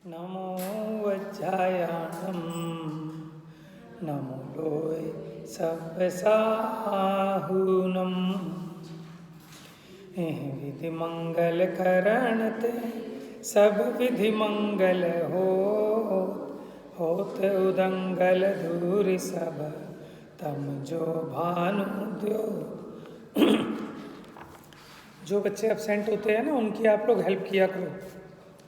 नमो वज्रायाणं नमो लोय सब्बसाहूनम विधि मंगल करणते सब विधि मंगल होत उदंगल दूर सब तम जो भानु द्यो। जो बच्चे एब्सेंट होते हैं ना उनकी आप लोग हेल्प किया करो।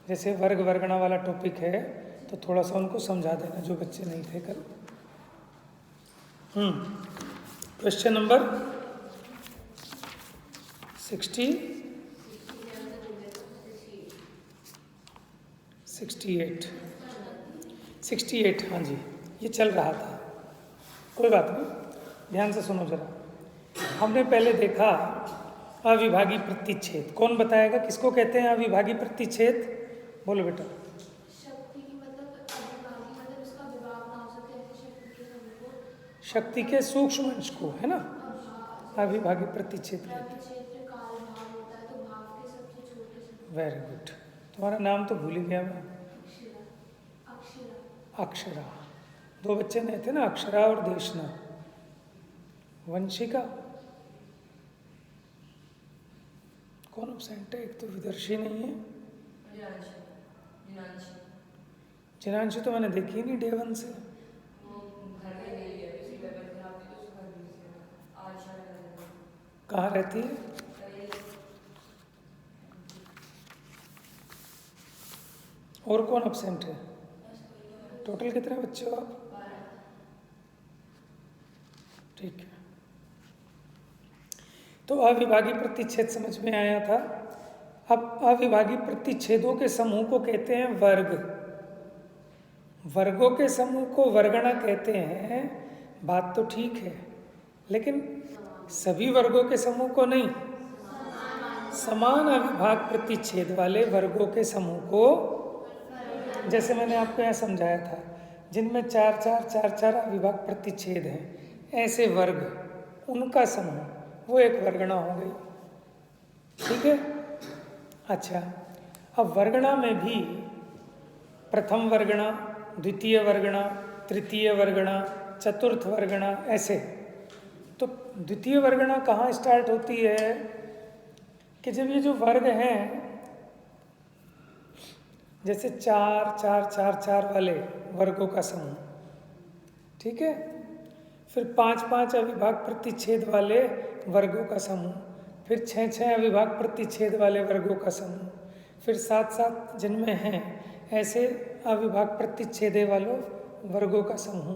जैसे वर्ग वर्गणा वाला टॉपिक है तो थोड़ा सा उनको समझा देना जो बच्चे नहीं थे कल। Question number 68। हाँ जी, ये चल रहा था, कोई बात नहीं, ध्यान से सुनो जरा। हमने पहले देखा अविभागी प्रतिच्छेद। कौन बताएगा किसको कहते हैं अविभागी प्रतिच्छेद? बोलो बेटा। शक्ति की मतलब अविभागी, मतलब इसका विभाग ना हो सके ऐसे शक्ति के समूह को, शक्ति के सूक्ष्म अंश को, है ना, अविभागी प्रतिच्छेद कहते हैं। क्षेत्र काल भाग होता है तो भाग के सबसे छोटे से। Very good. तुम्हारा नाम तो भूल ही गया मैं। अक्षरा। अक्षरा। दो बच्चे नहीं थे ना, अक्षरा और देशना। वंशिका कौन एब्सेंट है? एक तो विदर्शी नहीं है, जिनांशी तो मैंने देखी नहीं डे वन से। कहाँ रहती है? और कौन एब्सेंट है? टोटल कितने बच्चे हो आप? ठीक है, तो अविभागी प्रतिच्छेद समझ में आया था। अब अविभागी प्रतिच्छेदों के समूह को कहते हैं वर्ग। वर्गों के समूह को वर्गणा कहते हैं। बात तो ठीक है, लेकिन सभी वर्गों के समूह को नहीं, समान अविभाग प्रतिच्छेद वाले वर्गों के समूह को, जैसे मैंने आपको यहाँ समझाया था, जिनमें चार चार अविभाग प्रतिच्छेद हैं, ऐसे वर्ग, उनका समूह, वो एक वर्गणा हो गई। ठीक है। अच्छा, अब वर्गणा में भी प्रथम वर्गणा, द्वितीय वर्गणा, तृतीय वर्गणा, चतुर्थ वर्गणा, ऐसे। तो द्वितीय वर्गणा कहाँ स्टार्ट होती है कि जब ये जो वर्ग हैं, जैसे चार वाले वर्गों का समूह, ठीक है, फिर 5 अविभाग प्रतिच्छेद वाले वर्गों का समूह, फिर 6 अविभाग प्रतिच्छेद वाले वर्गों का समूह, फिर 7 जिनमें हैं ऐसे अविभाग प्रतिच्छेदे वालों वर्गों का समूह,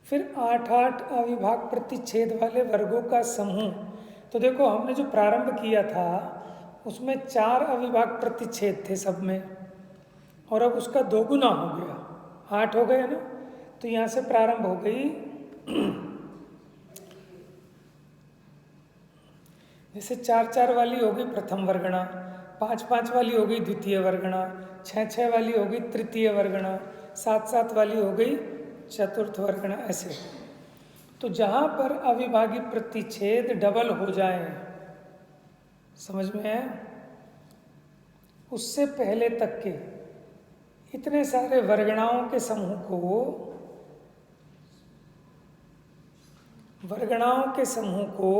फिर 8 अविभाग प्रतिच्छेद वाले वर्गों का समूह। तो देखो हमने जो प्रारंभ किया था उसमें 4 अविभाग प्रतिच्छेद थे सब में, और अब उसका 2 गुना हो गया, 8 हो गए ना। तो यहाँ से प्रारंभ हो गई जैसे 4 वाली होगी प्रथम वर्गणा, 5 वाली हो गई द्वितीय वर्गणा, 6 वाली हो गई तृतीय वर्गणा, 7 वाली हो गई चतुर्थ वर्गणा, ऐसे। तो जहाँ पर अविभागी प्रतिच्छेद डबल हो जाए, समझ में है, उससे पहले तक के इतने सारे वर्गणाओं के समूह को, वर्गणाओं के समूह को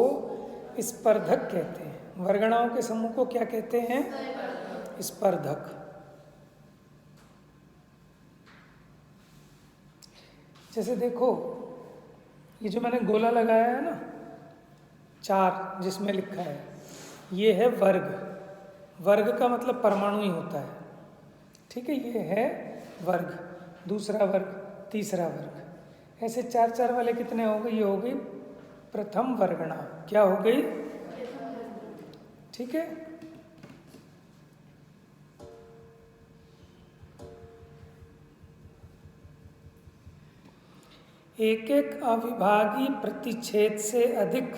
स्पर्धक कहते हैं। वर्गणाओं के समूह को क्या कहते हैं? स्पर्धक। जैसे देखो, ये जो मैंने गोला लगाया है ना, 4 जिसमें लिखा है, ये है वर्ग। वर्ग का मतलब परमाणु ही होता है, ठीक है। ये है वर्ग, दूसरा वर्ग, तीसरा वर्ग, ऐसे 4 वाले कितने हो गए? ये हो गई प्रथम वर्गणा। क्या हो गई? ठीक है। एक अविभागी प्रतिच्छेद से अधिक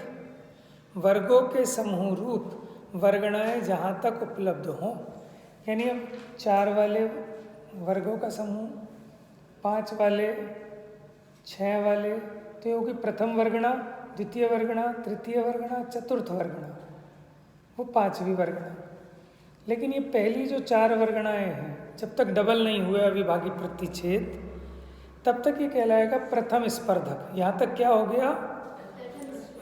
वर्गों के समूह रूप वर्गणाएं जहाँ तक उपलब्ध हों, यानी अब 4 वाले वर्गों का समूह, 5 वाले, 6 वाले, तो ये होगी प्रथम वर्गणा, द्वितीय वर्गणा, तृतीय वर्गणा, चतुर्थ वर्गणा, वो 5वीं वर्गणा। लेकिन ये पहली जो 4 वर्गणाएं हैं, जब तक डबल नहीं हुए अविभागी प्रतिच्छेद, तब तक ये कहलाएगा प्रथम स्पर्धक। यहाँ तक क्या हो गया?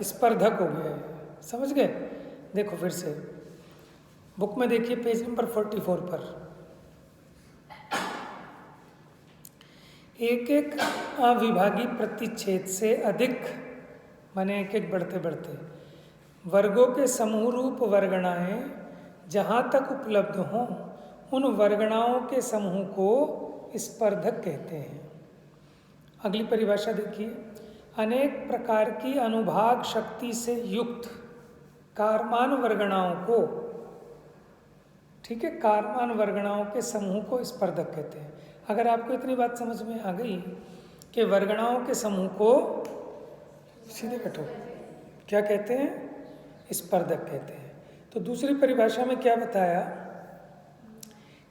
स्पर्धक हो गया है। समझ गए? देखो फिर से बुक में देखिए पेज नंबर 44 पर, एक एक अविभागी प्रतिच्छेद से अधिक, माने एक एक बढ़ते बढ़ते वर्गों के समूह रूप वर्गणाएं जहाँ तक उपलब्ध हों, उन वर्गणाओं के समूह को स्पर्धक कहते हैं। अगली परिभाषा देखिए, अनेक प्रकार की अनुभाग शक्ति से युक्त कारमान वर्गणाओं को, ठीक है, कारमान वर्गणाओं के समूह को स्पर्धक कहते हैं। अगर आपको इतनी बात समझ में आ गई कि वर्गणाओं के समूह को, सीधे बैठो, क्या कहते हैं? स्पर्धक कहते हैं। तो दूसरी परिभाषा में क्या बताया?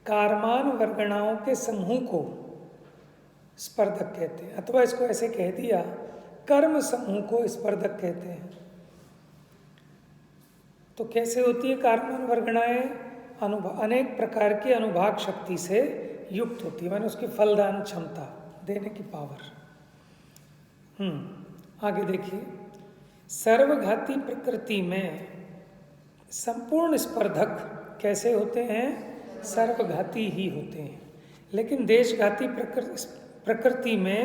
कारमान वर्गणाओं के समूह को स्पर्धक कहते हैं, अथवा इसको ऐसे कह दिया, कर्म समूह को स्पर्धक कहते हैं। तो कैसे होती है कारमान वर्गणाएं? अनेक प्रकार की अनुभाग शक्ति से युक्त होती है, माने उसकी फलदान क्षमता, देने की पावर। आगे देखिए, सर्वघाती प्रकृति में संपूर्ण स्पर्धक कैसे होते हैं? सर्वघाती ही होते हैं। लेकिन देशघाती प्रकृति में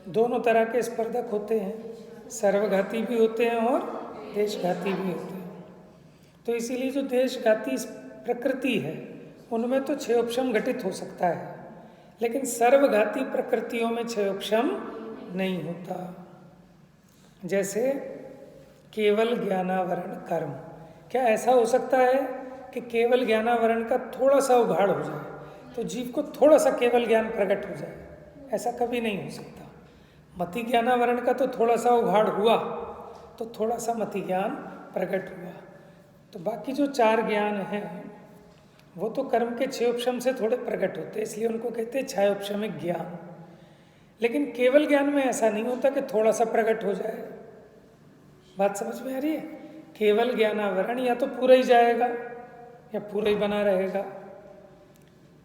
दोनों तरह के स्पर्धक होते हैं, सर्वघाती भी होते हैं और देशघाती भी होते हैं। तो इसीलिए जो देशघाती प्रकृति है उनमें तो क्षयोपशम घटित हो सकता है, लेकिन सर्वघाती प्रकृतियों में क्षयोपशम नहीं होता। जैसे केवल ज्ञानावरण कर्म, क्या ऐसा हो सकता है कि केवल ज्ञानावरण का थोड़ा सा उघाड़ हो जाए तो जीव को थोड़ा सा केवल ज्ञान प्रकट हो जाए? ऐसा कभी नहीं हो सकता। मति ज्ञानावरण का तो थोड़ा सा उघाड़ हुआ तो थोड़ा सा मति ज्ञान प्रकट हुआ, तो बाकी जो 4 ज्ञान हैं वो तो कर्म के क्षयोपशम से थोड़े प्रकट होते हैं, इसलिए उनको कहते हैं क्षयोपशमिक ज्ञान। लेकिन केवल ज्ञान में ऐसा नहीं होता कि थोड़ा सा प्रकट हो जाए। बात समझ में आ रही है? केवल ज्ञानावरण या तो पूरा ही जाएगा या पूरा ही बना रहेगा,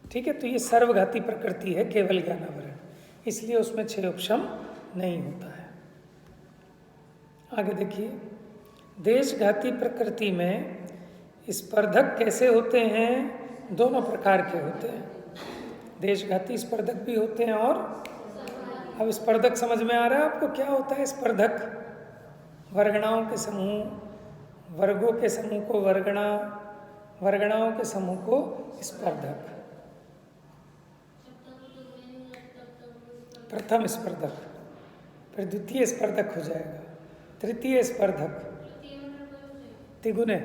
ठीक है। तो ये सर्वघाती प्रकृति है केवल ज्ञानावरण, इसलिए उसमें क्षयोपशम नहीं होता है। आगे देखिए, देशघाती प्रकृति में स्पर्धक कैसे होते हैं? दोनों प्रकार के होते हैं, देशघाती स्पर्धक भी होते हैं। और अब स्पर्धक समझ में आ रहा है आपको क्या होता है? स्पर्धक वर्गणाओं के समूह, वर्गों के समूह को वर्गणा, वर्गणाओं के समूह को स्पर्धक। प्रथम स्पर्धक, फिर द्वितीय स्पर्धक हो जाएगा, तृतीय स्पर्धक, तिगुने,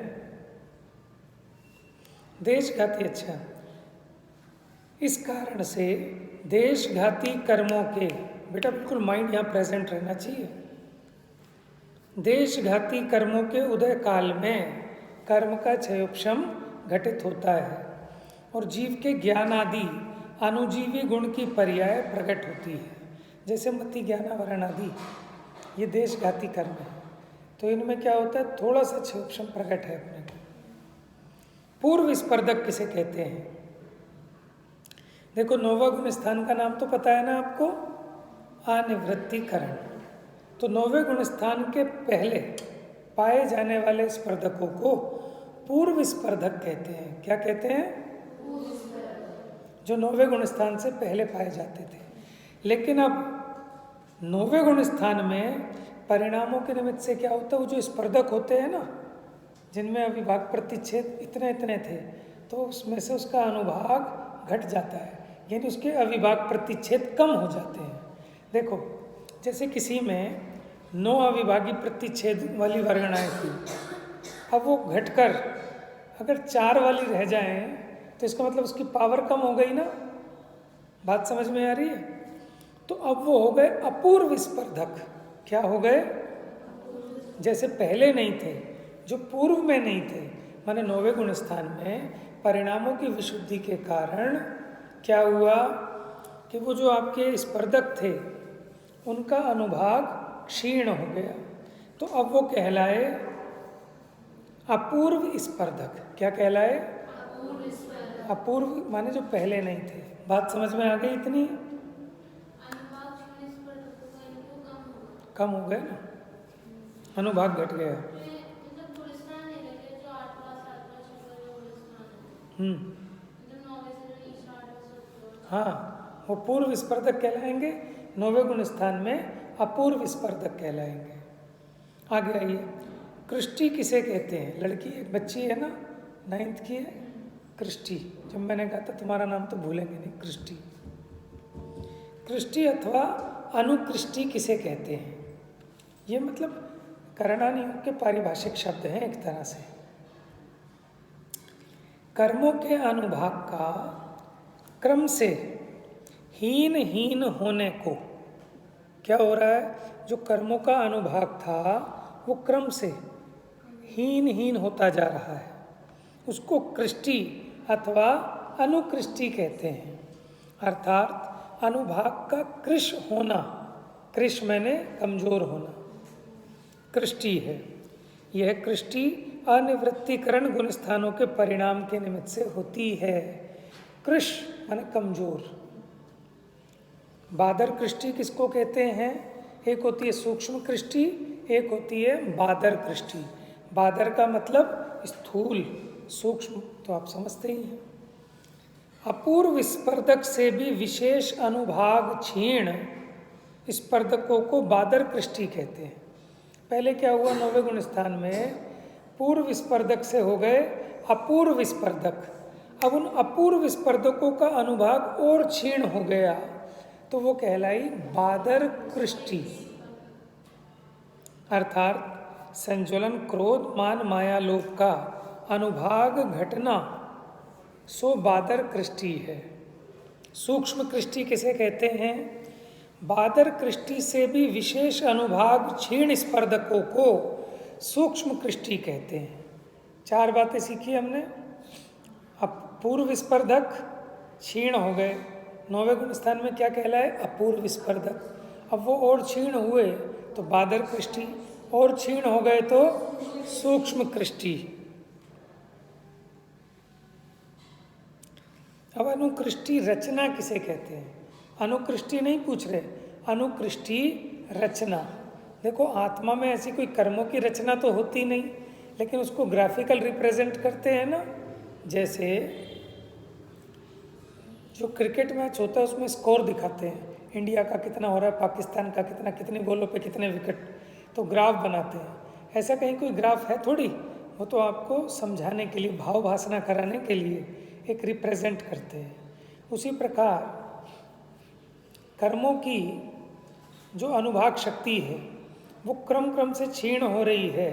देशघाती। अच्छा, इस कारण से देशघाती कर्मों के, बेटा बिल्कुल माइंड यहाँ प्रेजेंट रहना चाहिए, देशघाती कर्मों के उदय काल में कर्म का क्षयोपशम घटित होता है और जीव के ज्ञान आदि अनुजीवी गुण की पर्याय प्रकट होती है। जैसे मति ज्ञानावरण आदि ये देशघाती कर्म है, तो इनमें क्या होता है? थोड़ा सा क्षयोपशम प्रकट है अपने को। पूर्व स्पर्धक किसे कहते हैं? देखो, नौवा गुण स्थान का नाम तो पता है ना आपको, अनिवृत्तिकरण। तो 9वें गुण स्थान के पहले पाए जाने वाले स्पर्धकों को पूर्व स्पर्धक कहते हैं। क्या कहते हैं? जो 9वें गुण स्थान से पहले पाए जाते थे। लेकिन अब 9वें गुण स्थान में परिणामों के निमित्त से क्या होता है? वो जो स्पर्धक होते हैं ना, जिनमें अविभाग प्रतिच्छेद इतने इतने थे, तो उसमें से उसका अनुभाग घट जाता है, यानी उसके अविभाग प्रतिच्छेद कम हो जाते हैं। देखो, जैसे किसी में 9 अविभागी प्रतिच्छेद वाली वर्गणाएं थी, अब वो घटकर अगर 4 वाली रह जाएं तो इसका मतलब उसकी पावर कम हो गई ना। बात समझ में आ रही है? तो अब वो हो गए अपूर्व स्पर्धक। क्या हो गए? जैसे पहले नहीं थे, जो पूर्व में नहीं थे, माने 9वें गुण स्थान में परिणामों की विशुद्धि के कारण क्या हुआ कि वो जो आपके स्पर्धक थे उनका अनुभाग क्षीण हो गया, तो अब वो कहलाए अपूर्व स्पर्धक। क्या कहलाए? अपूर्व स्पर्धक अपूर्व माने जो पहले नहीं थे। बात समझ में आ गई इतनी? अनुभाग क्षीण स्पर्धकों का इनको कम होगा। कम हो गए ना, अनुभाग घट गया। मतलब गुलिस्तान नहीं लगे जो 8वां 7वां 6वां जो गुलिस्तान है, मतलब 9वें से जो नीचे 8वां 7वां। हाँ, वो पूर्व स्पर्धक कहलाएंगे, 9वें गुण स्थान में अपूर्व स्पर्धक कहलाएंगे। आगे आइए, कृष्टि किसे कहते हैं? लड़की एक बच्ची है ना, 9th की है, कृष्टि। जब मैंने कहा था तुम्हारा नाम तो भूलेंगे नहीं, कृष्टि। कृष्टि अथवा अनुकृष्टि किसे कहते हैं? ये मतलब करणानियोग के पारिभाषिक शब्द हैं एक तरह से। कर्मों के अनुभाग का क्रम से हीन हीन होने को, क्या हो रहा है? जो कर्मों का अनुभाग था वो क्रम से हीन हीन होता जा रहा है, उसको कृष्टि अथवा अनुकृष्टि कहते हैं। अर्थात अनुभाग का कृश होना, कृश मैंने कमजोर होना, कृष्टि है। यह कृष्टि अनिवृत्तिकरण गुण स्थानों के परिणाम के निमित्त से होती है। कृश माने कमजोर। बादर कृष्टि किसको कहते हैं? एक होती है सूक्ष्म कृष्टि, एक होती है बादर कृष्टि। बादर का मतलब स्थूल, सूक्ष्म तो आप समझते ही हैं। अपूर्व स्पर्धक से भी विशेष अनुभाग क्षीण स्पर्धकों को बादर कृष्टि कहते हैं। पहले क्या हुआ? 9वें गुण स्थान में पूर्व स्पर्धक से हो गए अपूर्व स्पर्धक। अब उन अपूर्व स्पर्धकों का अनुभाग और क्षीण हो गया तो वो कहलाई बादर कृष्टि। अर्थात संज्वलन क्रोध मान माया लोभ का अनुभाग घटना सो बादर कृष्टि है। सूक्ष्म कृष्टि किसे कहते हैं? बादर कृष्टि से भी विशेष अनुभाग क्षीण स्पर्धकों को सूक्ष्म कृष्टि कहते हैं। 4 बातें सीखी हमने। अब पूर्व स्पर्धक क्षीण हो गए, 9वें गुण स्थान में क्या कहलाए? अपूर्व स्पर्धक। अब वो और क्षीण हुए तो बादर कृष्टि, और क्षीण हो गए तो सूक्ष्म कृष्टि। अब अनुकृष्टि रचना किसे कहते हैं? अनुकृष्टि नहीं पूछ रहे, अनुकृष्टि रचना। देखो आत्मा में ऐसी कोई कर्मों की रचना तो होती नहीं, लेकिन उसको ग्राफिकल रिप्रेजेंट करते हैं ना। जैसे जो क्रिकेट मैच होता है उसमें स्कोर दिखाते हैं, इंडिया का कितना हो रहा है, पाकिस्तान का कितना, कितने बॉलों पे कितने विकेट, तो ग्राफ बनाते हैं। ऐसा कहीं कोई ग्राफ है थोड़ी, वो तो आपको समझाने के लिए, भाव भासना कराने के लिए एक रिप्रेजेंट करते हैं। उसी प्रकार कर्मों की जो अनुभाग शक्ति है वो क्रम क्रम से क्षीण हो रही है,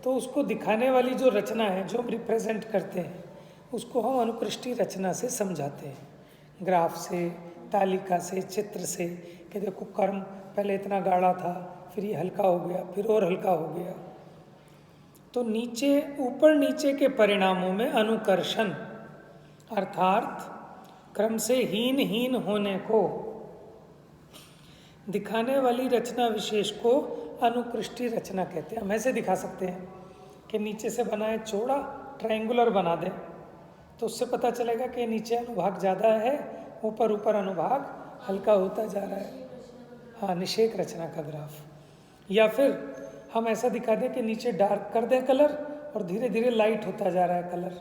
तो उसको दिखाने वाली जो रचना है, जो हम रिप्रेजेंट करते हैं, उसको हम अनुकृष्टि रचना से समझाते हैं। ग्राफ से, तालिका से, चित्र से, कि देखो कर्म पहले इतना गाढ़ा था, फिर ये हल्का हो गया, फिर और हल्का हो गया। तो नीचे ऊपर नीचे के परिणामों में अनुकर्षण अर्थात क्रम से हीन हीन होने को दिखाने वाली रचना विशेष को अनुकृष्टि रचना कहते हैं। हम ऐसे दिखा सकते हैं कि नीचे से बनाए चौड़ा ट्रायंगुलर बना दें, तो उससे पता चलेगा कि नीचे अनुभाग ज़्यादा है, ऊपर ऊपर अनुभाग हल्का होता जा रहा है। हाँ, निषेक रचना का ग्राफ। या फिर हम ऐसा दिखा दें कि नीचे डार्क कर दें कलर और धीरे धीरे लाइट होता जा रहा है कलर।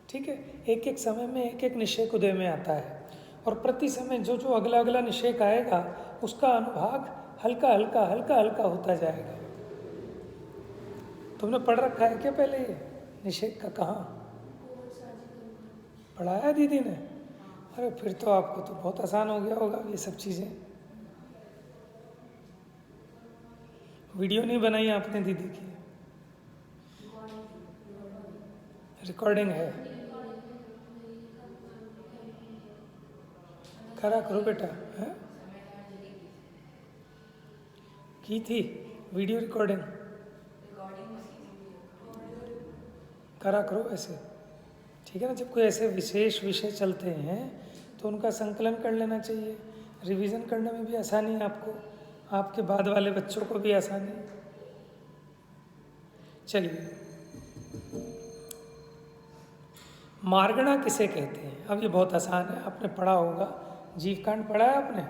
ठीक है, एक एक समय में एक एक निषेक उदय में आता है, और प्रति समय जो जो अगला अगला निषेक आएगा उसका अनुभाग हल्का हल्का हल्का हल्का होता जाएगा। तुमने पढ़ रखा है क्या पहले ये निषेक का? कहाँ पढ़ाया दीदी ने? अरे फिर तो आपको तो बहुत आसान हो गया होगा ये सब चीज़ें। वीडियो नहीं बनाई आपने दीदी की? रिकॉर्डिंग है, करा करो बेटा। है की थी वीडियो रिकॉर्डिंग, करा करो ऐसे। ठीक है ना, जब कोई ऐसे विशेष विषय चलते हैं तो उनका संकलन कर लेना चाहिए। रिवीजन करने में भी आसानी है आपको, आपके बाद वाले बच्चों को भी आसानी। चलिए, मार्गणा किसे कहते हैं? अब ये बहुत आसान है, आपने पढ़ा होगा, जीव कांड पढ़ा है आपने।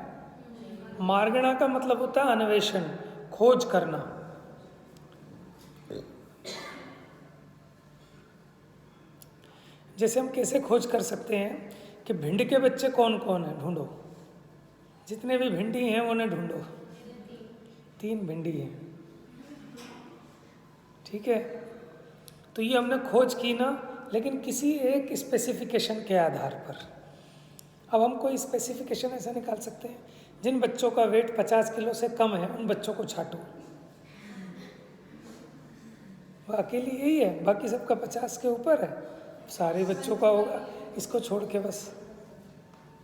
मार्गणा का मतलब होता है अन्वेषण, खोज करना। जैसे हम कैसे खोज कर सकते हैं कि भिंड के बच्चे कौन कौन है, ढूंढो। जितने भी भिंडी हैं उन्हें ढूंढो। 3 भिंडी हैं, ठीक है। तो ये हमने खोज की ना, लेकिन किसी एक स्पेसिफिकेशन के आधार पर। अब हम कोई स्पेसिफिकेशन ऐसा निकाल सकते हैं, जिन बच्चों का वेट 50 किलो से कम है उन बच्चों को छांटो। वो अकेली यही है, बाकी सबका 50 के ऊपर है, सारे बच्चों का होगा, इसको छोड़ के बस।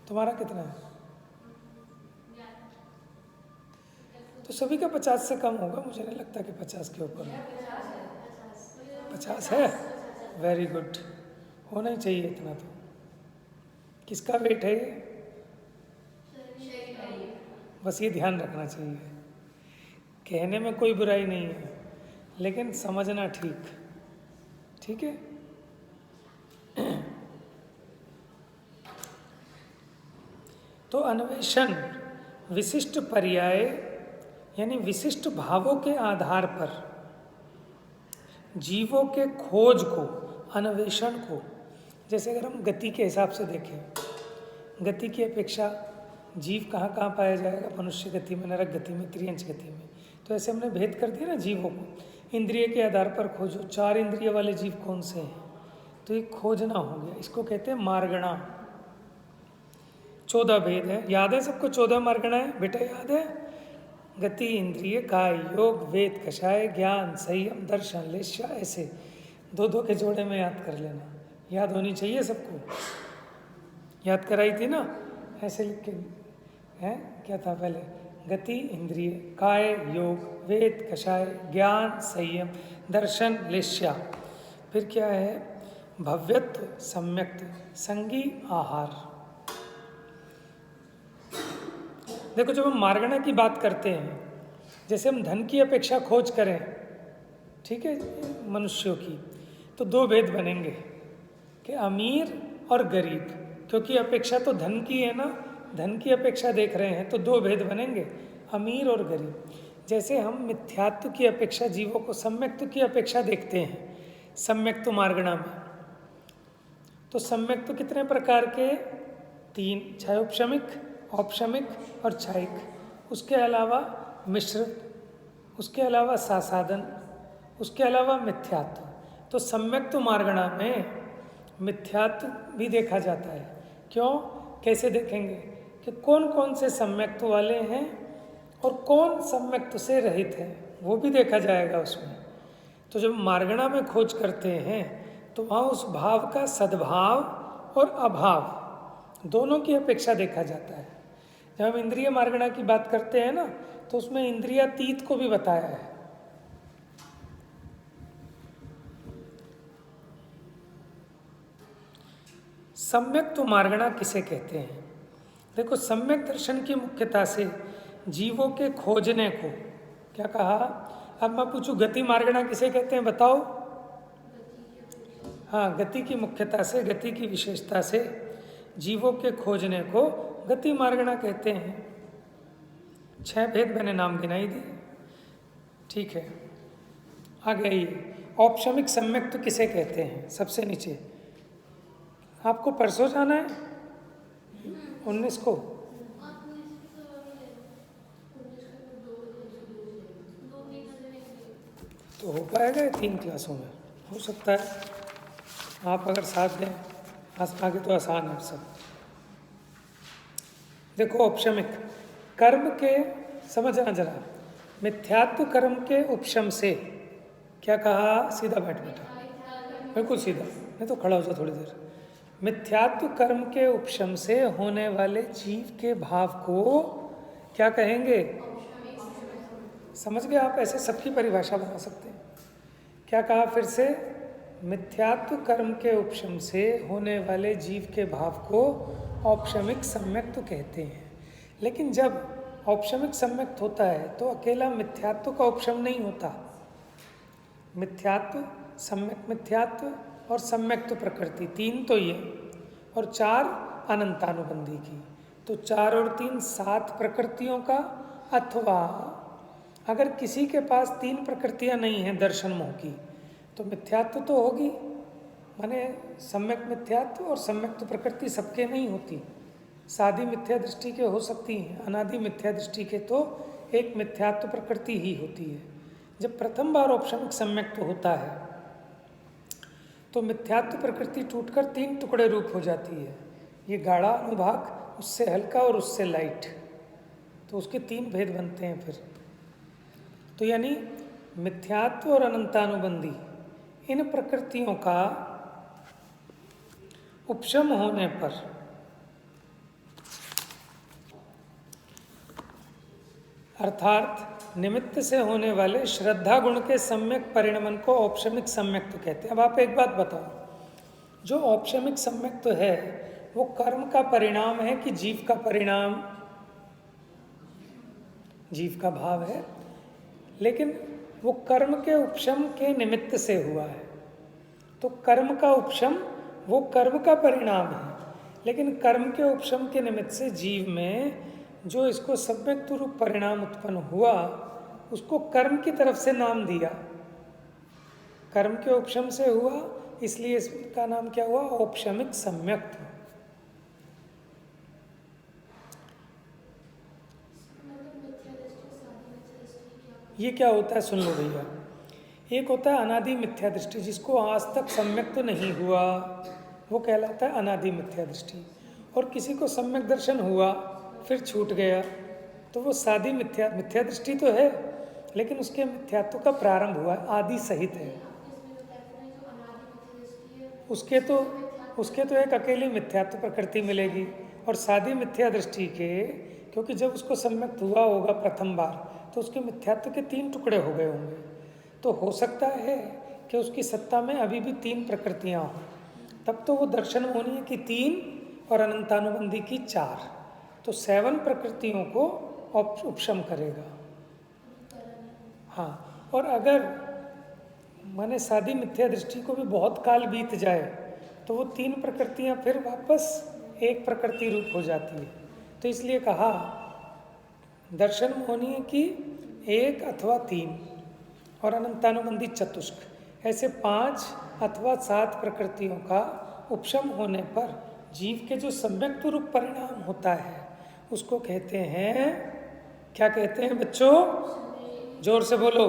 तुम्हारा कितना है? तो सभी का 50 से कम होगा, मुझे नहीं लगता कि 50 के ऊपर है। 50 है, वेरी गुड, होना ही चाहिए इतना तो। किसका वेट है ये? बस ये ध्यान रखना चाहिए, कहने में कोई बुराई नहीं है, लेकिन समझना ठीक है। तो अन्वेषण विशिष्ट पर्याय यानी विशिष्ट भावों के आधार पर जीवों के खोज को, अन्वेषण को, जैसे अगर हम गति के हिसाब से देखें, गति की अपेक्षा जीव कहाँ कहाँ पाया जाएगा? मनुष्य गति में, नरक गति में, त्रियंच गति में। तो ऐसे हमने भेद कर दिया ना जीवों को। इंद्रिय के आधार पर खोजो, 4 इंद्रिय वाले जीव कौन से हैं, तो ये खोजना हो गया, इसको कहते हैं मार्गणा। 14 भेद है, याद है सबको? 14 मार्गणा है बेटा, याद है? गति, इंद्रिय, काय, योग, वेद, कषाय, ज्ञान, संयम, दर्शन, लेश्य, ऐसे 2-2 के जोड़े में याद कर लेना, याद होनी चाहिए सबको। याद कराई थी ना, ऐसे लिख के हैं, क्या था पहले? गति, इंद्रिय, काय, योग, वेद, कषाय, ज्ञान, संयम, दर्शन, लेश्या। फिर क्या है? भव्यत्व, सम्यक्त्व, संगी, आहार। देखो, जब हम मार्गणा की बात करते हैं, जैसे हम धन की अपेक्षा खोज करें, ठीक है, मनुष्यों की, तो 2 भेद बनेंगे कि अमीर और गरीब, क्योंकि अपेक्षा तो धन की है ना, धन की अपेक्षा देख रहे हैं, तो 2 भेद बनेंगे, अमीर और गरीब। जैसे हम मिथ्यात्व की अपेक्षा जीवों को सम्यक्त्व की अपेक्षा देखते हैं, सम्यक्त्व मार्गणा में। तो सम्यक्त्व कितने प्रकार के? 3, क्षयोपशमिक, औपशमिक और क्षयिक। उसके अलावा मिश्रित, उसके अलावा सासाधन, उसके अलावा मिथ्यात्व। तो सम्यक्त्व मार्गणा में मिथ्यात्व भी देखा जाता है। क्यों? कैसे देखेंगे? कि कौन कौन से सम्यक्त्व वाले हैं और कौन सम्यक्त्व से रहित है, वो भी देखा जाएगा उसमें। तो जब मार्गणा में खोज करते हैं तो वहाँ उस भाव का सद्भाव और अभाव दोनों की अपेक्षा देखा जाता है। जब हम इंद्रिय मार्गणा की बात करते हैं ना, तो उसमें इंद्रियातीत को भी बताया है। सम्यक्त्व मार्गणा किसे कहते हैं? देखो, सम्यक दर्शन की मुख्यता से जीवों के खोजने को क्या कहा? अब मैं पूछूं, गति मार्गणा किसे कहते हैं, बताओ? हाँ, गति की मुख्यता से, गति की विशेषता से जीवों के खोजने को गति मार्गणा कहते हैं। 6 भेद मैंने नाम गिनाई दिए, ठीक है। आगे आइए, औपशमिक सम्यक्त्व किसे कहते हैं? सबसे नीचे। आपको परसों जाना है 19 को? तो हो पाएगा 3 क्लासों में, हो सकता है आप अगर साथ दें। आगे तो आसान है सब। देखो, औपशमिक कर्म के, समझना जरा, मिथ्यात्व कर्म के उपशम से क्या कहा? सीधा बैठ बेटा, बिल्कुल सीधा, नहीं तो खड़ा हो जाओ थोड़ी देर। मिथ्यात्व कर्म के उपशम से होने वाले जीव के भाव को क्या कहेंगे? समझ गए आप? ऐसे सबकी परिभाषा बना सकते हैं। क्या कहा फिर से? मिथ्यात्व कर्म के उपशम से होने वाले जीव के भाव को औपशमिक सम्यक्त्व कहते हैं। लेकिन जब औपशमिक सम्यक्त्व होता है तो अकेला मिथ्यात्व का उपशम नहीं होता। मिथ्यात्व, सम्यक मिथ्यात्व और सम्यक्त प्रकृति, 3 तो ये, और 4 अनंतानुबंधी की। तो 4 और 3 7 प्रकृतियों का, अथवा अगर किसी के पास 3 प्रकृतियां नहीं हैं दर्शन मोह की, तो मिथ्यात्व तो होगी, माने सम्यक मिथ्यात्व और सम्यक्त प्रकृति सबके नहीं होती। सादी मिथ्या दृष्टि के हो सकती हैं, अनादि मिथ्या दृष्टि के तो एक मिथ्यात्व प्रकृति ही होती है। जब प्रथम बार औपशमिक सम्यक्त होता है तो मिथ्यात्व प्रकृति टूटकर 3 टुकड़े रूप हो जाती है। ये गाढ़ा अनुभाग, उससे हल्का और उससे लाइट, तो उसके 3 भेद बनते हैं फिर। तो यानी मिथ्यात्व और अनंतानुबंधी इन प्रकृतियों का उपशम होने पर अर्थात निमित्त से होने वाले श्रद्धा गुण के सम्यक परिणमन को औपशमिक सम्यक्त कहते हैं। अब आप एक बात बताओ, जो औपशमिक सम्यक्त है वो कर्म का परिणाम है कि जीव का परिणाम? जीव का भाव है, लेकिन वो कर्म के उपशम के निमित्त से हुआ है। तो कर्म का उपशम वो कर्म का परिणाम है, लेकिन कर्म के उपशम के निमित्त से जीव में जो इसको सम्यक्त रूप परिणाम उत्पन्न हुआ, उसको कर्म की तरफ से नाम दिया। कर्म के उपशम से हुआ, इसलिए इसका नाम क्या हुआ? औपशमिक सम्यक्त। ये क्या होता है सुन लो भैया। एक होता है अनादि मिथ्या दृष्टि, जिसको आज तक सम्यक तो नहीं हुआ, वो कहलाता है अनादि मिथ्या दृष्टि। और किसी को सम्यक दर्शन हुआ फिर छूट गया, तो वो सादी मिथ्या दृष्टि तो है, लेकिन उसके मिथ्यात्व का प्रारंभ हुआ, आदि सहित है। उसके तो एक अकेली मिथ्यात्व प्रकृति मिलेगी, और सादी मिथ्या दृष्टि के, क्योंकि जब उसको सम्यक्त हुआ होगा प्रथम बार, तो उसके मिथ्यात्व के 3 टुकड़े हो गए होंगे। तो हो सकता है कि उसकी सत्ता में अभी भी 3 प्रकृतियां हों, तब तो वो दर्शन होनी है कि 3 और अनंतानुबंधी की 4, तो 7 प्रकृतियों को उपशम करेगा। हाँ, और अगर माने सादी मिथ्या दृष्टि को भी बहुत काल बीत जाए, तो वो 3 प्रकृतियां फिर वापस एक प्रकृति रूप हो जाती है। तो इसलिए कहा दर्शन होनी है कि 1 अथवा 3 और अनंतानुबंधी चतुष्क, ऐसे 5 अथवा 7 प्रकृतियों का उपशम होने पर जीव के जो सम्यक्त रूप परिणाम होता है उसको कहते हैं, क्या कहते हैं बच्चों? जोर से बोलो,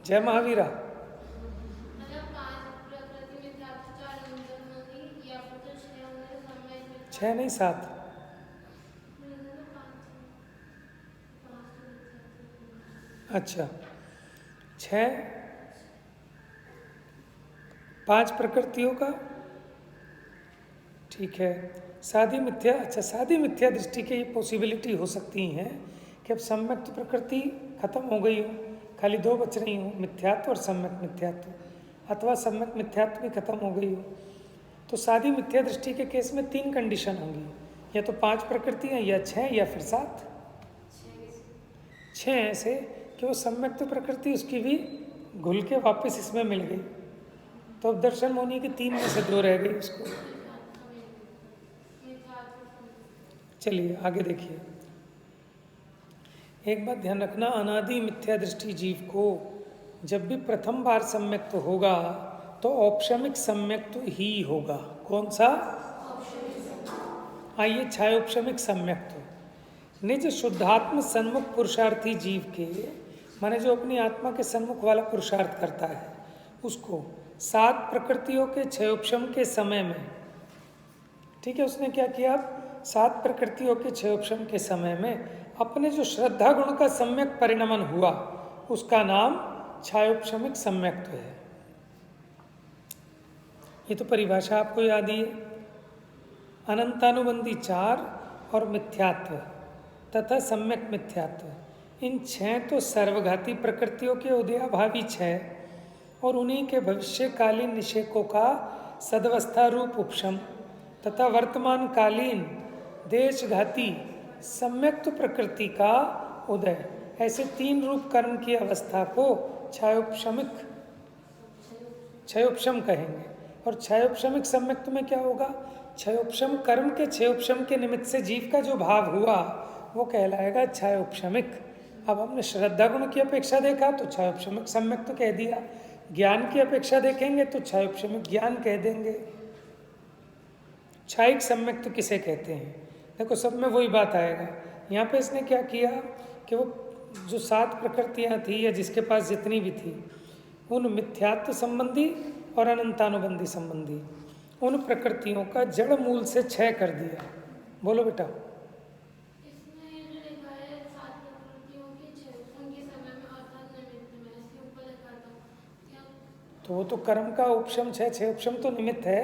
जय महावीरा। 6 नहीं 7। अच्छा, 5 प्रकृतियों का, ठीक है। सादी मिथ्या, अच्छा सादी मिथ्या दृष्टि की पॉसिबिलिटी हो सकती है कि अब सम्यक्त प्रकृति खत्म हो गई हो, खाली 2 बच रही हो, मिथ्यात्व और सम्यक मिथ्यात्व, अथवा सम्यक मिथ्यात्व भी खत्म हो गई हो। तो सादी मिथ्या दृष्टि के केस में 3 कंडीशन होंगी, या तो 5 प्रकृतियाँ, या 6, या फिर 7। 6 ऐसे कि वो सम्यक्त प्रकृति उसकी भी घुल के वापस इसमें मिल गई, तो अब दर्शन होनी कि 3 में से 2 रह गई उसको। चलिए आगे देखिए। एक बात ध्यान रखना, अनादि मिथ्या दृष्टि जीव को जब भी प्रथम बार सम्यक्त होगा तो औपशमिक सम्यक्त ही होगा। कौन सा? आइए, छायोपशमिक सम्यक्त। निज शुद्धात्म सन्मुख पुरुषार्थी जीव के, माने जो अपनी आत्मा के सन्मुख वाला पुरुषार्थ करता है, उसको 7 प्रकृतियों के क्षयोपशम के समय में, ठीक है, उसने क्या किया? 7 प्रकृतियों के क्षयोपशम के समय में अपने जो श्रद्धा गुण का सम्यक परिणमन हुआ, उसका नाम छायोपशमिक सम्यक्त है। ये तो परिभाषा आपको याद ही है। अनंतानुबंधी 4 और मिथ्यात्व तथा सम्यक मिथ्यात्व, इन 6 तो सर्वघाती प्रकृतियों के उदयाभावी 6 और उन्हीं के भविष्यकालीन निषेकों का सदवस्था रूप उपशम तथा वर्तमान कालीन देशघाती सम्यक्त प्रकृति का उदय, ऐसे 3 रूप कर्म की अवस्था को क्षयोपशम कहेंगे। और क्षयोपशमिक सम्यक्त में क्या होगा? क्षयोपशम कर्म के क्षयोपशम के निमित्त से जीव का जो भाव हुआ वो कहलाएगा क्षयोपशमिक। अब हमने श्रद्धा गुण की अपेक्षा देखा तो क्षयोपशमिक सम्यक्त कह दिया, ज्ञान की अपेक्षा देखेंगे तो क्षयोपशमिक ज्ञान कह देंगे। क्षायिक सम्यक्त किसे कहते हैं? देखो सब में वही बात आएगा। यहाँ पे इसने क्या किया कि वो जो 7 प्रकृतियाँ थी या जिसके पास जितनी भी थी उन मिथ्यात्व संबंधी और अनंतानुबंधी संबंधी उन प्रकृतियों का जड़ मूल से क्षय कर दिया। बोलो बेटा। इसमें ये जो लिखा है 7 प्रकृतियों के क्षय उनके समय में अर्थात निमित्त में, इसके ऊपर लिखा था क्या? तो वो तो कर्म का उपशम क्षय, क्षय उपशम तो निमित्त है,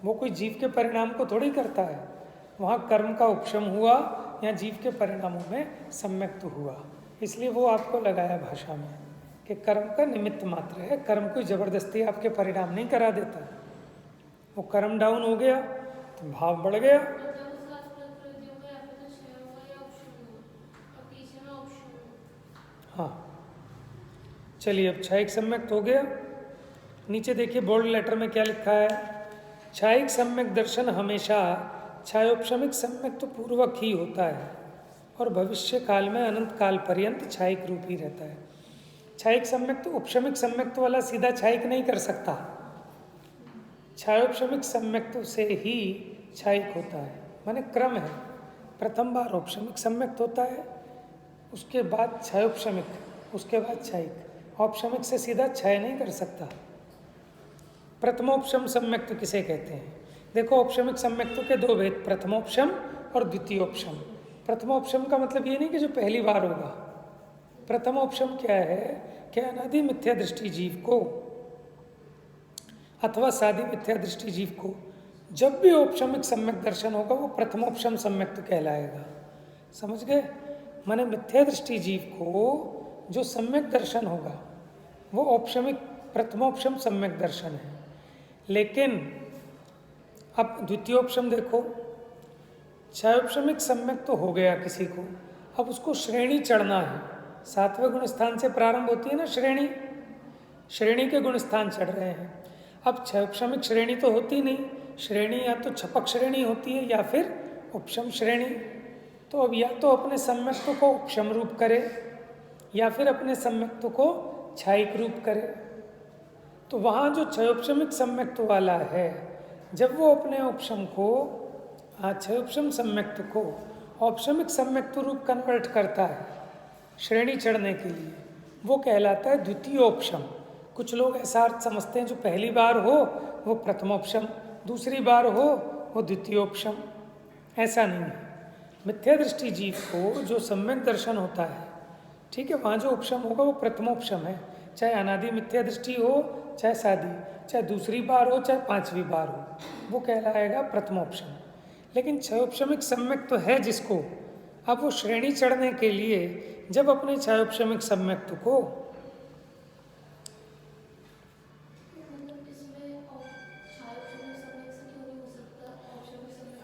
वो कोई जीव के परिणाम को थोड़ी करता है। वहाँ कर्म का उपशम हुआ या जीव के परिणामों में सम्यक्त हुआ, इसलिए वो आपको लगाया भाषा में कि कर्म का निमित्त मात्र है। कर्म कोई जबरदस्ती आपके परिणाम नहीं करा देता। वो कर्म डाउन हो गया तो भाव बढ़ गया। मतलब उस 7 प्रकृतियों का या फिर तो क्षय हुआ या उपशम हुआ और पीछे में उपशम हुआ। हाँ चलिए, अब क्षयिक सम्यक्त हो गया। नीचे देखिए बोल्ड लेटर में क्या लिखा है। क्षयिक सम्यक दर्शन हमेशा क्षयोपशमिक सम्यक तो पूर्वक ही होता है और भविष्य काल में अनंत काल पर्यंत क्षयिक रूप ही रहता है। क्षयिक सम्यक तो उपशमिक सम्यक वाला सीधा क्षयिक नहीं कर सकता, क्षयोपशमिक सम्यक से ही क्षयिक होता है। माने क्रम है, प्रथम बार औपशमिक सम्यक्त होता है, उसके बाद क्षयोपशमिक, उसके बाद क्षयिक। औपशमिक से सीधा क्षय नहीं कर सकता। प्रथमोपशम सम्यक्त किसे कहते हैं? देखो औपशमिक सम्यक्तों के 2 भेद, प्रथमोपशम और द्वितीयोपशम। प्रथमोपशम का मतलब ये नहीं कि जो पहली बार होगा। प्रथमोपशम क्या है कि अनादि मिथ्या दृष्टि जीव को अथवा सादी मिथ्या दृष्टि जीव को जब भी औपशमिक सम्यक दर्शन होगा वो प्रथमोपशम सम्यक्त कहलाएगा। समझ गए? माने मिथ्या दृष्टि जीव को जो सम्यक दर्शन होगा वो औपशमिक प्रथमोपशम सम्यक दर्शन है। लेकिन अब द्वितीयोपशम देखो, क्षयोपशमिक सम्यक तो हो गया किसी को, अब उसको श्रेणी चढ़ना है। 7वें गुण स्थान से प्रारंभ होती है ना श्रेणी, श्रेणी के गुण स्थान चढ़ रहे हैं। अब क्षयोपशमिक श्रेणी तो होती नहीं, श्रेणी या तो छपक श्रेणी होती है या फिर उपशम श्रेणी। तो अब या तो अपने सम्यक्त को उपशम रूप करे या फिर अपने सम्यक्त को क्षयिक रूप करे। तो वहाँ जो क्षयोपशमिक सम्यक्त वाला है, जब वो अपने उपशम को क्षयोपशम सम्यक्त को औपशमिक सम्यक्त रूप कन्वर्ट करता है श्रेणी चढ़ने के लिए, वो कहलाता है द्वितीयोपशम। कुछ लोग ऐसा अर्थ समझते हैं जो पहली बार हो वो प्रथमोपशम, दूसरी बार हो वो द्वितीयोपशम। ऐसा नहीं है। मिथ्या दृष्टि जीव को जो सम्यक दर्शन होता है, ठीक है, वहाँ जो उपशम होगा वो प्रथमोपशम है। चाहे अनादि मिथ्या दृष्टि हो, चाहे सादी, चाहे दूसरी बार हो, चाहे 5वीं बार हो, वो कहलाएगा प्रथमोपशम। लेकिन क्षयोपशमिक सम्यक तो है जिसको, अब वो श्रेणी चढ़ने के लिए जब अपने क्षयोपशमिक सम्यक्त को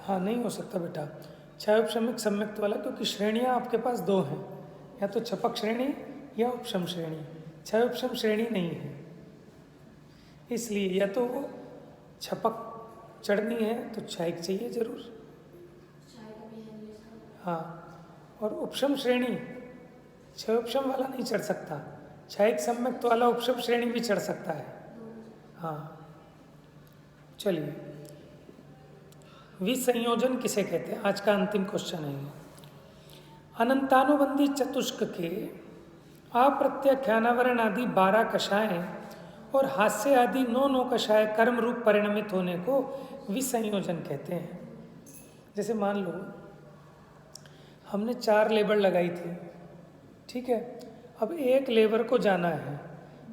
हाँ नहीं हो सकता बेटा क्षयोपशमिक सम्यक्त वाला, क्योंकि श्रेणियाँ आपके पास 2 हैं, या तो छपक श्रेणी या उपशम श्रेणी। क्षयोपशम श्रेणी नहीं है, इसलिए या तो वो छपक चढ़नी है तो क्षयिक चाहिए जरूर। हाँ, और उपशम श्रेणी क्षयोपशम वाला नहीं चढ़ सकता, क्षयिक सम्यक्त वाला उपशम श्रेणी भी चढ़ सकता है। हाँ चलिए, विसंयोजन किसे कहते हैं? आज का अंतिम क्वेश्चन है। अनंतानुबंधी चतुष्क के अप्रत्याख्यानावरण आदि 12 कषाएं और हास्य आदि 9 कषाय कर्म रूप परिणमित होने को विसंयोजन कहते हैं। जैसे मान लो हमने 4 लेबर लगाई थी, ठीक है, अब एक लेबर को जाना है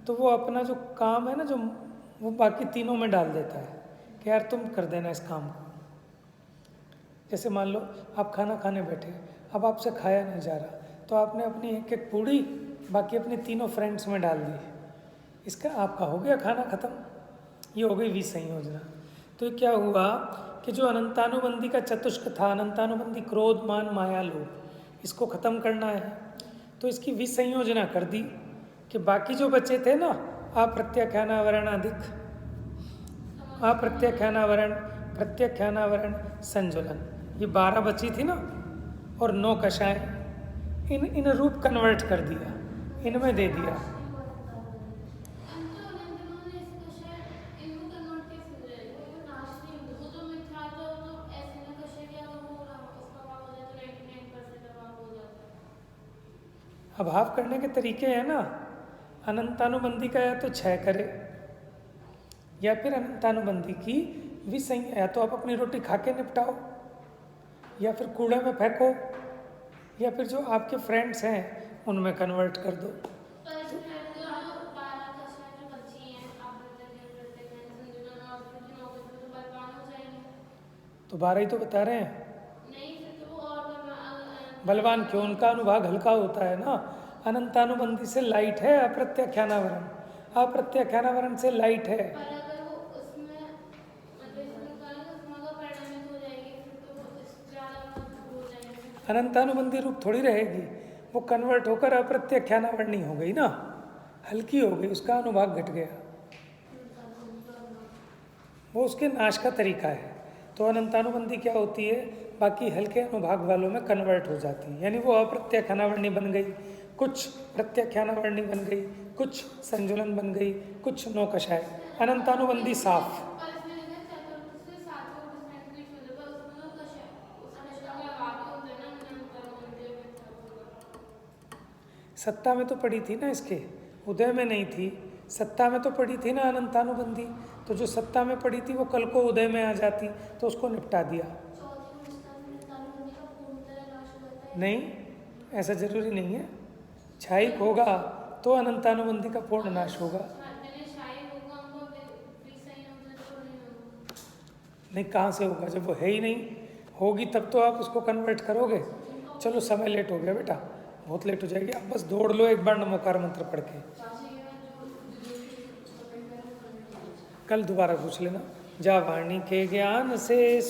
तो वो अपना जो काम है ना, जो वो बाकी तीनों में डाल देता है कि यार तुम कर देना इस काम को। जैसे मान लो आप खाना खाने बैठे, अब आपसे खाया नहीं जा रहा तो आपने अपनी एक एक पूड़ी बाकी अपने तीनों फ्रेंड्स में डाल दी, इसका आपका हो गया खाना खत्म। ये हो गई विसंयोजना। तो क्या हुआ कि जो अनंतानुबंधी का चतुष्क था, अनंतानुबंधी क्रोध मान माया लोभ, इसको खत्म करना है तो इसकी विसंयोजना कर दी कि बाकी जो बचे थे ना अप्रत्याख्यानावरणाधिक अप्रत्याख्यानावरण प्रत्याख्यानावरण संजुलन, ये 12 बची थी ना, और 9 कषाय, इन रूप कन्वर्ट कर दिया, इनमें दे दिया। अभाव करने के तरीके हैं ना, अनंतानुबंधी का या तो क्षय करे, या फिर अनंतानुबंधी की विसंज्ञा, या तो आप अपनी रोटी खा के निपटाओ, या फिर कूड़े में फेंको, या फिर जो आपके फ्रेंड्स हैं उनमें कन्वर्ट कर दो। तो 12 ही तो बता रहे हैं। बलवान क्यों? उनका अनुभाग हल्का होता है ना, अनंतानुबंधी से लाइट है अप्रत्याख्यानावरण, अप्रत्याख्यानावरण से लाइट है। अनंतानुबंधी रूप थोड़ी रहेगी, वो कन्वर्ट होकर अप्रत्याख्यानावरणी हो गई ना, हल्की हो गई, उसका अनुभाग घट गया, वो उसके नाश का तरीका है। तो अनंतानुबंधी क्या होती है, बाकी हल्के अनुभाग वालों में कन्वर्ट हो जाती है, यानी वो अप्रत्याख्यानावरणी बन गई, कुछ प्रत्याख्यानावरणी बन गई, कुछ संजुलन बन गई, कुछ 9 कषाय। अनंतानुबंधी साफ। सत्ता में तो पड़ी थी ना, इसके उदय में नहीं थी, सत्ता में तो पड़ी थी ना अनंतानुबंधी, तो जो सत्ता में पड़ी थी वो कल को उदय में आ जाती, तो उसको निपटा दिया। नहीं, ऐसा जरूरी नहीं है, क्षायिक होगा तो अनंतानुबंधी का पूर्ण नाश होगा। नहीं, कहाँ से होगा, जब वो है ही नहीं, होगी तब तो आप उसको कन्वर्ट करोगे। चलो समय लेट हो गया बेटा, बहुत लेट हो जाएगी, आप बस दौड़ लो एक बार नमोकार मंत्र पढ़ के, कल दोबारा पूछ लेना। जा वाणी के ज्ञान से